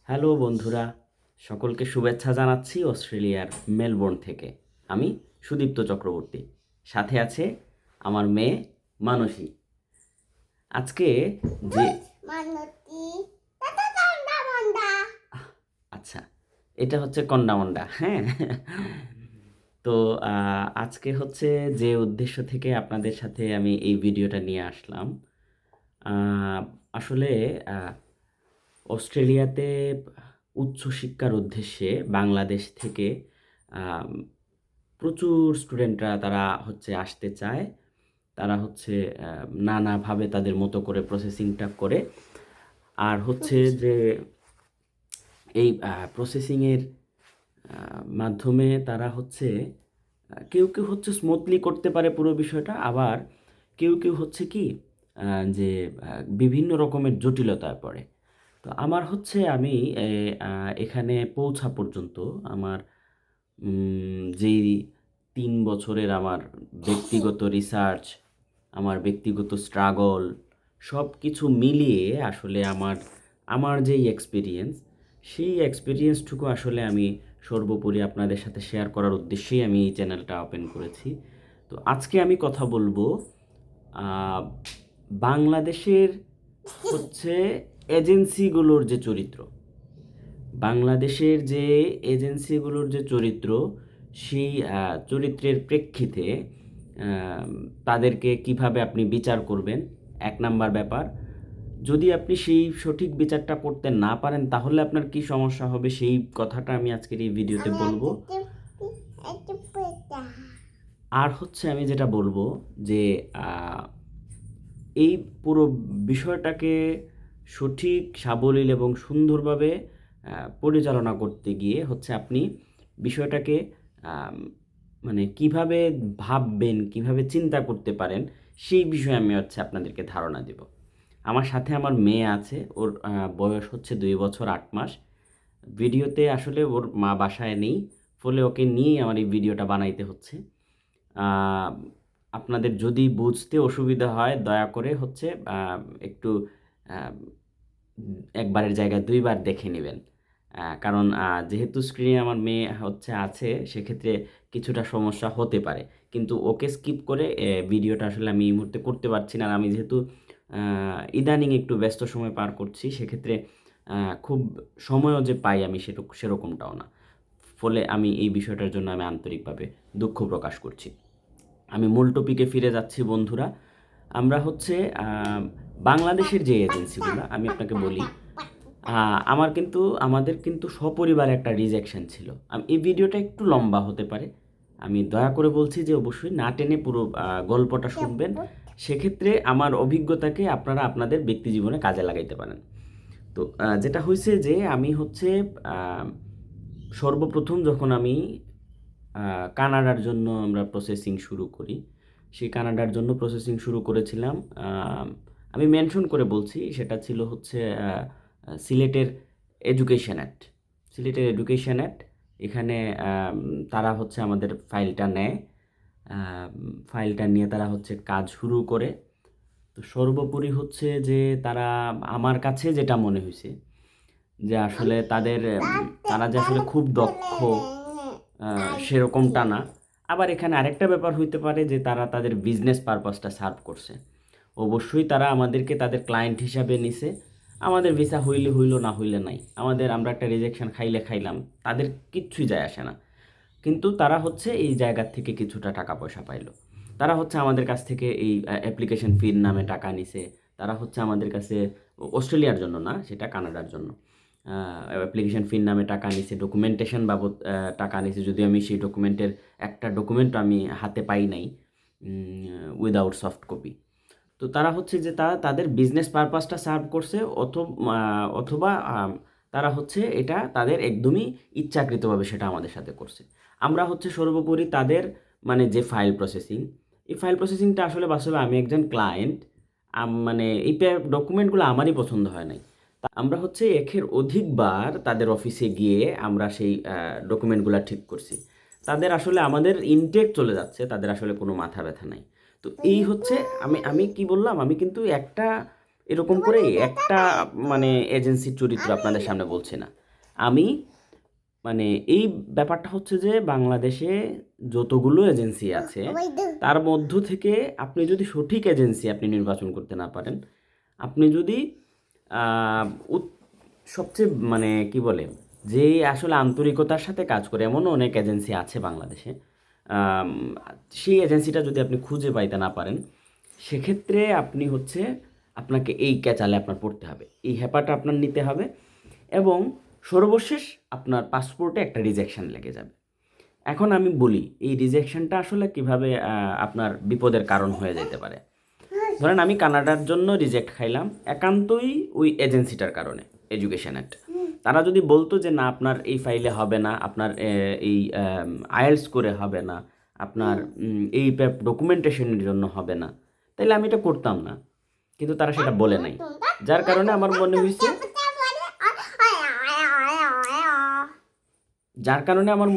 Hello বন্ধুরা, সকলকে শুভেচ্ছা জানাচ্ছি অস্ট্রেলিয়ার মেলবোর্ন থেকে। আমি সুদীপ্ত চক্রবর্তী, সাথে আছে আমার মেয়ে মানসী। আজকে যে মানতি টাটা টান্ডা মান্ডা। আচ্ছা, এটা হচ্ছে কন্ডামন্ডা, হ্যাঁ। তো আজকে হচ্ছে যে উদ্দেশ্য থেকে আপনাদের সাথে আমি এই ভিডিওটা নিয়ে আসলাম, আসলে অস্ট্রেলিয়াতে উচ্চশিক্ষার উদ্দেশ্যে বাংলাদেশ থেকে আম প্রচুর স্টুডেন্টরা তারা হচ্ছে আসতে চায়। তারা হচ্ছে নানাভাবে তাদের মতো করে প্রসেসিংটা করে। আর হচ্ছে যে এই প্রসেসিংয়ের মাধ্যমে তারা হচ্ছে কেউ হচ্ছে স্মুথলি করতে পারে পুরো বিষয়টা, আবার কেউ হচ্ছে কি যে বিভিন্ন রকমের জটিলতায় পড়ে। তো আমার হচ্ছে আমি এখানে পৌঁছা পর্যন্ত আমার যেই ৩ বছরের আমার ব্যক্তিগত রিসার্চ, আমার ব্যক্তিগত স্ট্রাগল সব কিছু মিলিয়ে আসলে আমার যেই এক্সপেরিয়েন্স, সেই এক্সপেরিয়েন্সটুকু আসলে আমি সর্বোপরি আপনাদের সাথে শেয়ার করার উদ্দেশ্যেই আমি এই চ্যানেলটা ওপেন করেছি। তো আজকে আমি কথা বলবো আ বাংলাদেশের হচ্ছে এজেন্সিগুলোর যে চরিত্র। বাংলাদেশের যে এজেন্সিগুলোর যে চরিত্র, সেই চরিত্রের প্রেক্ষিতে তাদেরকে কিভাবে আপনি বিচার করবেন, ১ নাম্বার ব্যাপার। যদি আপনি সেই সঠিক বিচারটা করতে না পারেন, তাহলে আপনার কি সমস্যা হবে, সেই কথাটা আমি আজকের এই ভিডিওতে আমি বলবো। একটা পেটা। আর হচ্ছে আমি যেটা বলবো যে আ এই পুরো বিষয়টাকে সঠিক, সাবলীল এবং সুন্দরভাবে পরিচালনা করতে গিয়ে হচ্ছে আপনি বিষয়টাকে আম মানে কিভাবে ভাববেন, কিভাবে চিন্তা করতে পারেন, সেই বিষয়ে আমি হচ্ছে আপনাদেরকে ধারণা দেব। আমার সাথে আমার মেয়ে আছে। ওর বয়স হচ্ছে ২ বছর ৮ মাস। ভিডিওতে আসলে ওর মা বাসায় নেই। ফলে ওকে নিয়েই আমার এই ভিডিওটা বানাইতে হচ্ছে। আ আপনাদের যদি বুঝতে অসুবিধা হয়, দয়া করে হচ্ছে একটু আ ১ বারের জায়গায় ২ বার দেখে নিবেন। কারণ যেহেতু স্ক্রিনে আমার মেয়ে হচ্ছে আছে, সেক্ষেত্রে কিছুটা সমস্যা হতে পারে। কিন্তু ওকে স্কিপ করে ভিডিওটা আসলে আমি এই মুহূর্তে করতে পারছি না। আর আমি যেহেতু আ ইদানিং একটু ব্যস্ত সময় পার করছি, সেক্ষেত্রে আ খুব সময়ও যে পাই আমি সেরকমটাও না। ফলে আমি এই বিষয়টার জন্য আমি আন্তরিকভাবে দুঃখ প্রকাশ করছি। আমি মূল টপিকে ফিরে যাচ্ছি বন্ধুরা। আমরা হচ্ছে আ বাংলাদেশের যে এজেন্সিগুলা আমি আপনাকে বলি, আ আমাদের কিন্তু সপরিবারে একটা রিজেকশন ছিল। এই ভিডিওটা একটু লম্বা হতে পারে। আমি দয়া করে বলছি যে অবশ্যই না টেনে পুরো গল্পটা শুনবেন। সেক্ষেত্রে আমার অভিজ্ঞতাকে আপনারা আপনাদের ব্যক্তিজীবনে কাজে লাগাইতে পারেন। তো যেটা হইছে যে আমি হচ্ছে আ সর্বপ্রথম যখন আমি আ কানাডার জন্য আমরা প্রসেসিং শুরু করি। সেই কানাডার জন্য প্রসেসিং শুরু করেছিলাম। আমি মেনশন করে বলছি, সেটা ছিল হচ্ছে আ আ সিলেটের এডুকেশন অ্যাক্ট। সিলেটের এডুকেশন অ্যাক্ট, এখানে আম তারা হচ্ছে আমাদের ফাইলটা নেয়। আম ফাইলটা নিয়ে তারা হচ্ছে কাজ শুরু করে। তো সর্বোপরি হচ্ছে যে তারা আমার কাছে যেটা মনে হইছে যে আসলে তারা যে আসলে খুব দক্ষ আ সেরকমটা না। আবার এখানে আরেকটা ব্যাপার হইতে পারে যে তারা তাদের বিজনেস পারপাসটা সার্ভ করছে। অবশ্যই তারা আমাদেরকে তাদের ক্লায়েন্ট হিসাবে নিছে। আমাদের ভিসা হইলে হইল, না হইলে নাই। আমরা একটা রিজেকশন খাইলে খাইলাম। তাদের কিচ্ছুই যায় আসে না। কিন্তু তারা হচ্ছে এই জায়গা থেকে কিছুটা টাকা পয়সা পাইলো। তারা হচ্ছে আমাদের কাছ থেকে এই অ্যাপ্লিকেশন ফির নামে টাকা নিছে। তারা হচ্ছে আমাদের কাছে অস্ট্রেলিয়ার জন্য না, সেটা কানাডার জন্য। আ অ্যাপ্লিকেশন ফির নামে টাকা নিছে, ডকুমেন্টেশন বাবদ টাকা নিছে। যদিও আমি সেই ডকুমেন্টের একটা ডকুমেন্টও আমি হাতে পাই নাই উইথআউট সফট কপি। তো তারা হচ্ছে যে তারা তাদের বিজনেস পারপাসটা সার্ভ করছে, অথবা তারা হচ্ছে এটা তাদের একদমই ইচ্ছাকৃতভাবে সেটা আমাদের সাথে করছে। আমরা হচ্ছে সর্বোপরি তাদের মানে যে ফাইল প্রসেসিং, এই ফাইল প্রসেসিংটা আসলে বাস্তবে আমি একজন ক্লায়েন্ট, মানে এই ডকুমেন্টগুলো আমারই পছন্দ হয় নাই। আমরা হচ্ছে একের অধিকবার তাদের অফিসে গিয়ে আমরা সেই ডকুমেন্টগুলা ঠিক করছি। তাদের আসলে আমাদের ইনটেক চলে যাচ্ছে, তাদের আসলে কোনো মাথা ব্যথা নাই। তো এই হচ্ছে আমি কি বললাম? আমি কিন্তু একটা এরকম করে একটা মানে এজেন্সির চরিত্র আপনাদের সামনে বলছি না আমি। মানে এই ব্যাপারটা হচ্ছে যে বাংলাদেশে যতগুলো এজেন্সি আছে তার মধ্য থেকে আপনি যদি সঠিক এজেন্সি আপনি নির্বাচন করতে না পারেন, আপনি যদি আহ, উত- সবচেয়ে মানে কি বলে যে আসলে আন্তরিকতার সাথে কাজ করে এমনও অনেক এজেন্সি আছে বাংলাদেশে, আম, সেই এজেন্সিটা যদি আপনি খুঁজে পাইতে না পারেন, সেক্ষেত্রে আপনি হচ্ছে আপনাকে এই ক্যাচালে আপনার পড়তে হবে, এই হ্যাপাটা আপনার নিতে হবে, এবং সর্বশেষ আপনার পাসপোর্টে একটা রিজেকশন লেগে যাবে। এখন আমি বলি এই রিজেকশনটা আসলে কিভাবে আপনার বিপদের কারণ হয়ে যেতে পারে। ধরেন আমি কানাডার জন্য রিজেক্ট খাইলাম একান্তই ওই এজেন্সিটার কারণে, এডুকেশন অ্যাক্ট। তারা যদি বলতো যে না আপনার এই ফাইলে হবে না, আপনার এই আইএলস করে হবে না, আপনার এই ডকুমেন্টেশনের জন্য হবে না, তাহলে আমি এটা করতাম না। কিন্তু তারা সেটা বলে নাই, যার কারণে আমার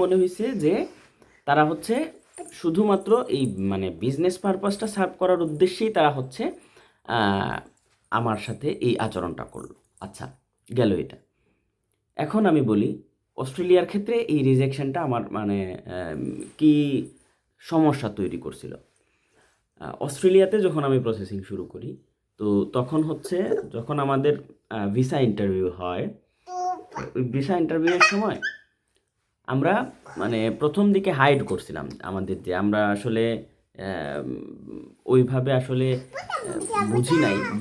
মনে হয়েছে যে তারা হচ্ছে শুধুমাত্র এই মানে বিজনেস পারপাসটা সার্ভ করার উদ্দেশ্যেই তারা হচ্ছে আহ, আমার সাথে এই আচরণটা করলো। আচ্ছা, গেল এটা। এখন আমি বলি অস্ট্রেলিয়ার ক্ষেত্রে এই রিজেকশনটা আমার মানে কি সমস্যা তৈরি করছিল। অস্ট্রেলিয়াতে যখন আমি প্রসেসিং শুরু করি, তো তখন হচ্ছে যখন আমাদের ভিসা ইন্টারভিউ হয়, ওই ভিসা ইন্টারভিউয়ের সময় আমরা মানে প্রথম দিকে হাইড করছিলাম আমাদের, যে আমরা আসলে ওইভাবে আসলে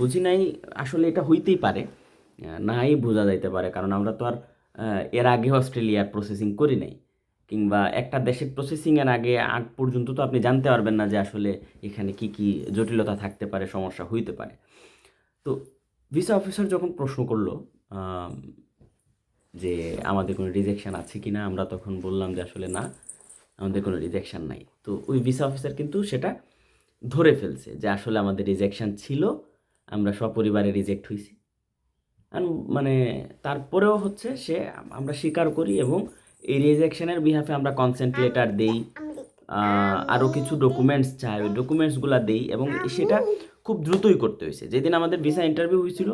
বুঝি নাই আসলে এটা হইতেই পারে, নাই বোঝা যাইতে পারে, কারণ আমরা তো আর এর আগে অস্ট্রেলিয়ার প্রসেসিং করি নাই, কিংবা একটা দেশের প্রসেসিংয়ের আগ পর্যন্ত তো আপনি জানতে পারবেন না যে আসলে এখানে কি কি জটিলতা থাকতে পারে, সমস্যা হইতে পারে। তো ভিসা অফিসার যখন প্রশ্ন করলো আম, যে আমাদের কোনো রিজেকশন আছে কি না, আমরা তখন বললাম যে আসলে না, আমাদের কোনো রিজেকশন নাই। তো ওই ভিসা অফিসার কিন্তু সেটা ধরে ফেলছে যে আসলে আমাদের রিজেকশন ছিল, আমরা সপরিবারে রিজেক্ট হয়েছি। আর মানে তারপরেও হচ্ছে আমরা স্বীকার করি, এবং এই রিজেকশনের বিহাফে আমরা কনসেন্ট লেটার দেই, আরও কিছু ডকুমেন্টস চাই, ওই ডকুমেন্টসগুলো দেই, এবং সেটা খুব দ্রুতই করতে হয়েছে। যেদিন আমাদের ভিসা ইন্টারভিউ হয়েছিল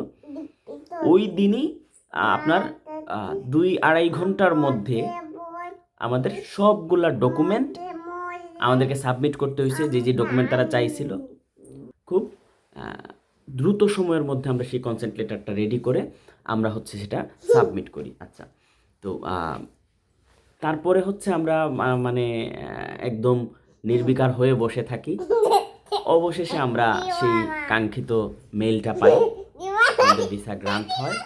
ওই দিনই আপনার 2-2.5 ঘন্টার মধ্যে আমাদের সবগুলা ডকুমেন্ট আমাদেরকে সাবমিট করতে হয়েছে, যে যে ডকুমেন্ট তারা চাইছিল। খুব আহ, দ্রুত সময়ের মধ্যে আমরা সেই কনসেন্ট লেটারটা রেডি করে আমরা হচ্ছে সেটা সাবমিট করি। আচ্ছা, তো তারপরে হচ্ছে আমরা মানে একদম নির্বিকার হয়ে বসে থাকি। অবশেষে আমরা সেই কাঙ্ক্ষিত মেইলটা পাই, আমাদের ভিসা গ্রান্ট হয়,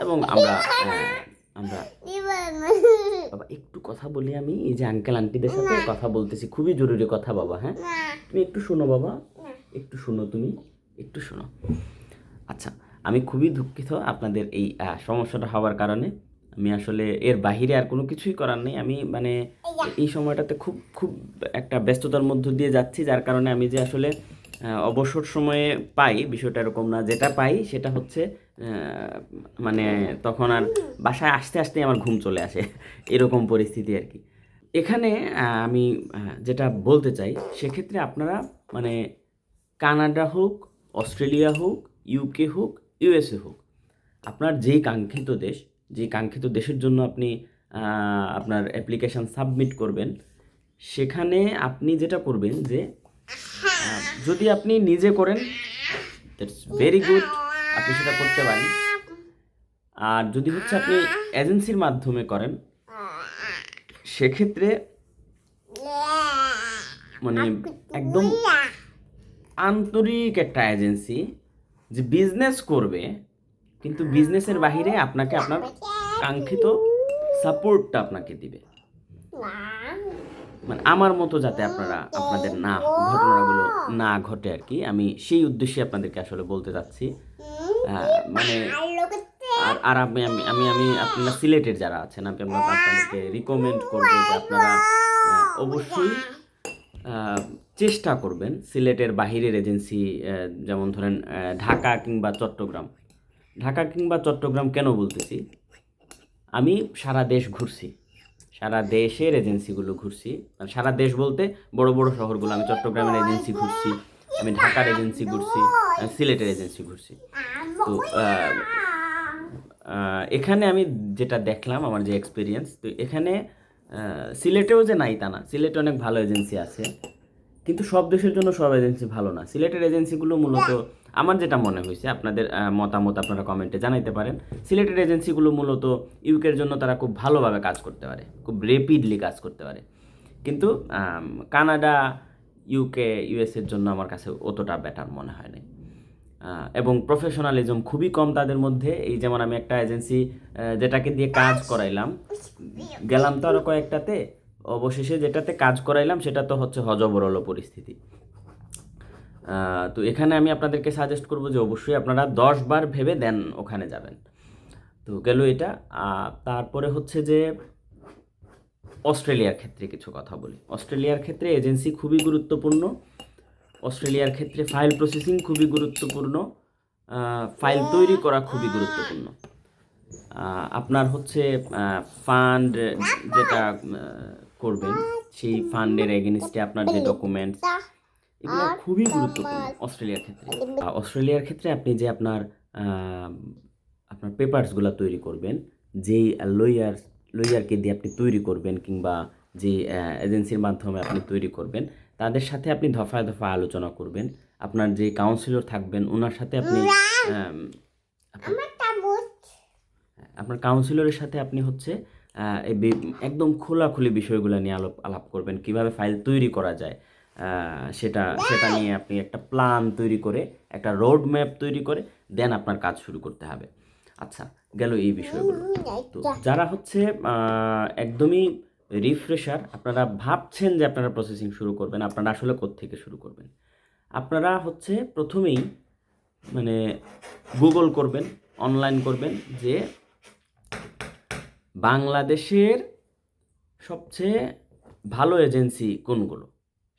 এবং আমরা আমরা বাবা একটু কথা বলি, আমি এই যে আঙ্কেল আন্টিদের সাথে কথা বলতেছি, খুবই জরুরি কথা বাবা। হ্যাঁ, তুমি একটু শোনো বাবা, একটু শোনো, তুমি একটু শোনো। আচ্ছা, আমি খুবই দুঃখিত আপনাদের এই সমস্যাটা হওয়ার কারণে। আমি আসলে এর বাহিরে আর কোনো কিছুই করার নেই। আমি মানে এই সময়টাতে খুব খুব একটা ব্যস্ততার মধ্য দিয়ে যাচ্ছি, যার কারণে আমি যে আসলে অবসর সময়ে পাই বিষয়টা এরকম না। যেটা পাই সেটা হচ্ছে মানে তখন আর বাসায় আসতে আসতেই আমার ঘুম চলে আসে, এরকম পরিস্থিতি আর কি। এখানে আমি যেটা বলতে চাই, সেক্ষেত্রে আপনারা মানে কানাডা হোক, অস্ট্রেলিয়া হোক, ইউকে হোক, ইউএসএ হোক, আপনার যেই কাঙ্ক্ষিত দেশের জন্য আপনি আপনার অ্যাপ্লিকেশান সাবমিট করবেন, সেখানে আপনি যেটা করবেন যে যদি আপনি নিজে করেন দ্যাটস ভেরি গুড, আপনি সেটা করতে পারেন। আর যদি হচ্ছে আপনি এজেন্সির মাধ্যমে করেন, সেক্ষেত্রে মানে একদম আন্তরিক একটা এজেন্সি যে বিজনেস করবে, কিন্তু বিজনেসের বাহিরে আপনাকে আপনার কাঙ্ক্ষিত সাপোর্টটা আপনাকে দিবে, মানে আমার মতো যাতে আপনাদের ঘটনাগুলো না ঘটে আর কি। আমি সেই উদ্দেশ্যে আপনাদেরকে আসলে বলতে চাচ্ছি। মানে আর আমি আমি আমি আমি আপনারা সিলেটের যারা আছেন, আপনাদেরকে রিকমেন্ড করবো যে আপনারা অবশ্যই চেষ্টা করবেন সিলেটের বাহিরের এজেন্সি, যেমন ধরেন ঢাকা কিংবা চট্টগ্রাম কেন বলতেছি, আমি সারা দেশ ঘুরছি, সারা দেশের এজেন্সিগুলো ঘুরছি, সারা দেশ বলতে বড় বড় শহরগুলো, আমি চট্টগ্রামের এজেন্সি ঘুরছি, আমি ঢাকার এজেন্সি ঘুরছি, সিলেটের এজেন্সি ঘুরছি। তো এখানে আমি যেটা দেখলাম, আমার যে এক্সপিরিয়েন্স, তো এখানে সিলেটেও যে নাই তা না, সিলেটে অনেক ভালো এজেন্সি আছে, কিন্তু সব দেশের জন্য সব এজেন্সি ভালো না। সিলেটের এজেন্সিগুলো মূলত, আমার যেটা মনে হয়েছে, আপনাদের মতামত আপনারা কমেন্টে জানাইতে পারেন। সিলেটের এজেন্সিগুলো মূলত ইউকের জন্য তারা খুব ভালোভাবে কাজ করতে পারে, খুব রেপিডলি কাজ করতে পারে, কিন্তু কানাডা, ইউকে, ইউএসের জন্য আমার কাছে অতটা বেটার মনে হয় নাই। এবং প্রফেশনালিজম খুবই কম তাদের মধ্যে। এই যেমন আমি একটা এজেন্সি যেটাকে দিয়ে কাজ করাইলাম, গেলাম তো আরও কয়েকটাতে, অবশেষে যেটাতে কাজ করাইলাম সেটা তো হচ্ছে হজবরল পরিস্থিতি। তো এখানে আমি আপনাদেরকে সাজেস্ট করব যে অবশ্যই আপনারা 10 বার ভেবে দেন ওখানে যাবেন। তো গেল এটা। তারপরে হচ্ছে যে অস্ট্রেলিয়ার ক্ষেত্রে কিছু কথা বলি। অস্ট্রেলিয়ার ক্ষেত্রে এজেন্সি খুবই গুরুত্বপূর্ণ। অস্ট্রেলিয়ার ক্ষেত্রে ফাইল প্রসেসিং খুবই গুরুত্বপূর্ণ, ফাইল তৈরি করা খুবই গুরুত্বপূর্ণ। আপনার হচ্ছে ফান্ড যেটা করবেন, সেই ফান্ডের এগেনস্টে আপনার যে ডকুমেন্টস, এগুলো খুবই গুরুত্বপূর্ণ অস্ট্রেলিয়ার ক্ষেত্রে। অস্ট্রেলিয়ার ক্ষেত্রে আপনি যে আপনার আপনার পেপারসগুলো তৈরি করবেন, যেই লয়ারকে দিয়ে আপনি তৈরি করবেন, কিংবা যে এজেন্সির মাধ্যমে আপনি তৈরি করবেন, তাদের সাথে আপনি দফায় দফায় আলোচনা করবেন। আপনার যে কাউন্সিলর থাকবেন ওনার সাথে আপনি আপনার কাউন্সিলরের সাথে আপনি হচ্ছে একদম খোলাখুলি বিষয়গুলো নিয়ে আলাপ করবেন, কিভাবে ফাইল তৈরি করা যায়, সেটা নিয়ে আপনি একটা প্ল্যান তৈরি করে, একটা রোড ম্যাপ তৈরি করে দেন আপনার কাজ শুরু করতে হবে। আচ্ছা, গেল এই বিষয়গুলো। তো যারা হচ্ছে একদমই রিফ্রেশার, আপনারা ভাবছেন যে আপনারা প্রসেসিং শুরু করবেন, আপনারা আসলে কোত্থেকে শুরু করবেন? আপনারা হচ্ছে প্রথমেই মানে গুগল করবেন, অনলাইন করবেন যে বাংলাদেশের সবচেয়ে ভালো এজেন্সি কোনগুলো,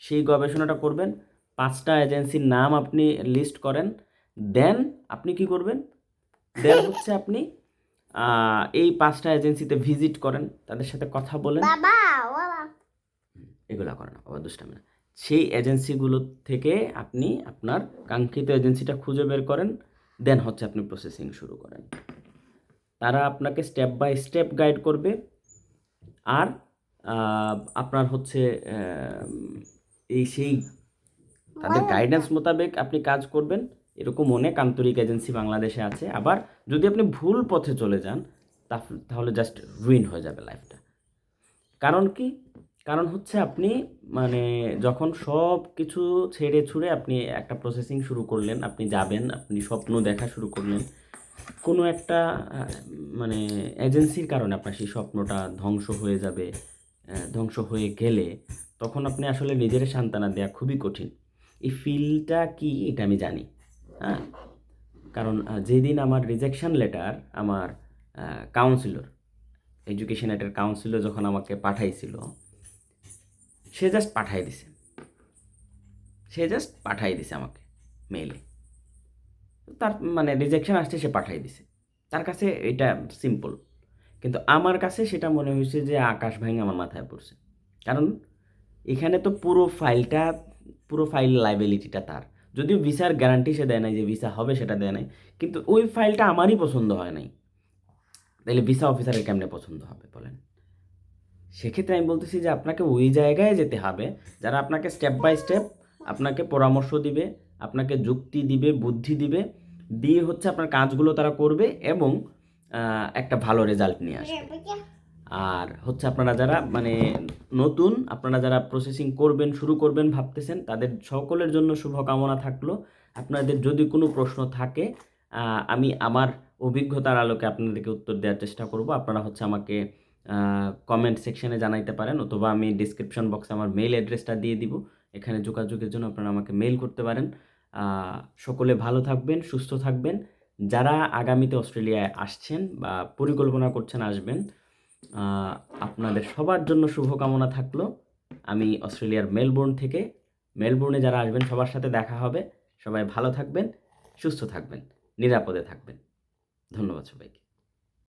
সেই গবেষণাটা করবেন। 5টা এজেন্সির নাম আপনি লিস্ট করেন, দেন আপনি কি করবেন, দেন হচ্ছে আপনি এই 5টা এজেন্সিতে ভিজিট করেন, তাদের সাথে কথা বলেন। এগুলা করেন না বাবা, দুষ্টামি না। সেই এজেন্সিগুলো থেকে আপনি আপনার কাঙ্ক্ষিত এজেন্সিটা খুঁজে বের করেন, দেন হচ্ছে আপনি প্রসেসিং শুরু করেন। তারা আপনাকে স্টেপ বাই স্টেপ গাইড করবে, আর আপনার হচ্ছে সেই তাদের গাইডেন্স মোতাবেক আপনি কাজ করবেন। এরকম অনেক আন্তরিক এজেন্সি বাংলাদেশে আছে। আবার যদি আপনি ভুল পথে চলে যান, তাহলে জাস্ট রুইন হয়ে যাবে লাইফটা। কারণ কি? কারণ হচ্ছে আপনি মানে যখন সব কিছু ছেড়ে ছুড়ে আপনি একটা প্রসেসিং শুরু করলেন, আপনি যাবেন, আপনি স্বপ্ন দেখা শুরু করলেন, কোনো একটা মানে এজেন্সির কারণে আপনার সেই স্বপ্নটা ধ্বংস হয়ে যাবে। ধ্বংস হয়ে গেলে তখন আপনি আসলে নিজের সান্ত্বনা দেওয়া খুবই কঠিন। এই ফিলটা কি এটা আমি জানি। হ্যাঁ, কারণ যেদিন আমার রিজেকশন লেটার আমার কাউন্সিলর, এডুকেশনেটের কাউন্সিলর যখন আমাকে পাঠাইছিল, সে জাস্ট পাঠাই দিছে আমাকে মেইলে। তার মানে রিজেকশন আসছে, সে পাঠাই দিছে, তার কাছে এটা সিম্পল। কিন্তু আমার কাছে সেটা মনে হয়েছে যে আকাশ ভেঙে আমার মাথায় পড়ছে। কারণ এখানে তো পুরো ফাইল লাইবিলিটিটা তার। যদিও ভিসার গ্যারান্টি সে দেয় নাই, যে ভিসা হবে সেটা দেয় নাই, কিন্তু ওই ফাইলটা আমারই পছন্দ হয় নাই, তাহলে ভিসা অফিসারের কেমনে পছন্দ হবে বলেন? সেক্ষেত্রে আমি বলতেছি যে আপনাকে ওই জায়গায় যেতে হবে যারা আপনাকে স্টেপ বাই স্টেপ আপনাকে পরামর্শ দিবে, আপনাকে যুক্তি দিবে, বুদ্ধি দিবে, দিয়ে হচ্ছে আপনার কাজগুলো তারা করবে এবং একটা ভালো রেজাল্ট নিয়ে আসবে। আর হচ্ছে আপনারা যারা মানে নতুন, আপনারা যারা প্রসেসিং করবেন, শুরু করবেন ভাবতেছেন, তাদের সকলের জন্য শুভকামনা থাকলো। আপনাদের যদি কোনো প্রশ্ন থাকে, আমি আমার অভিজ্ঞতার আলোকে আপনাদেরকে উত্তর দেওয়ার চেষ্টা করব। আপনারা হচ্ছে আমাকে কমেন্ট সেকশনে জানাইতে পারেন, অথবা আমি ডিসক্রিপশন বক্সে আমার মেইল অ্যাড্রেসটা দিয়ে দিব, এখানে যোগাযোগের জন্য আপনারা আমাকে মেইল করতে পারেন। সকলে ভালো থাকবেন, সুস্থ থাকবেন। যারা আগামীতে অস্ট্রেলিয়ায় আসছেন বা পরিকল্পনা করছেন আসবেন, আপনাদের সবার জন্য শুভকামনা থাকলো। আমি অস্ট্রেলিয়ার মেলবোর্নে যারা আসবেন সবার সাথে দেখা হবে। সবাই ভালো থাকবেন, সুস্থ থাকবেন, নিরাপদে থাকবেন। ধন্যবাদ সবাইকে।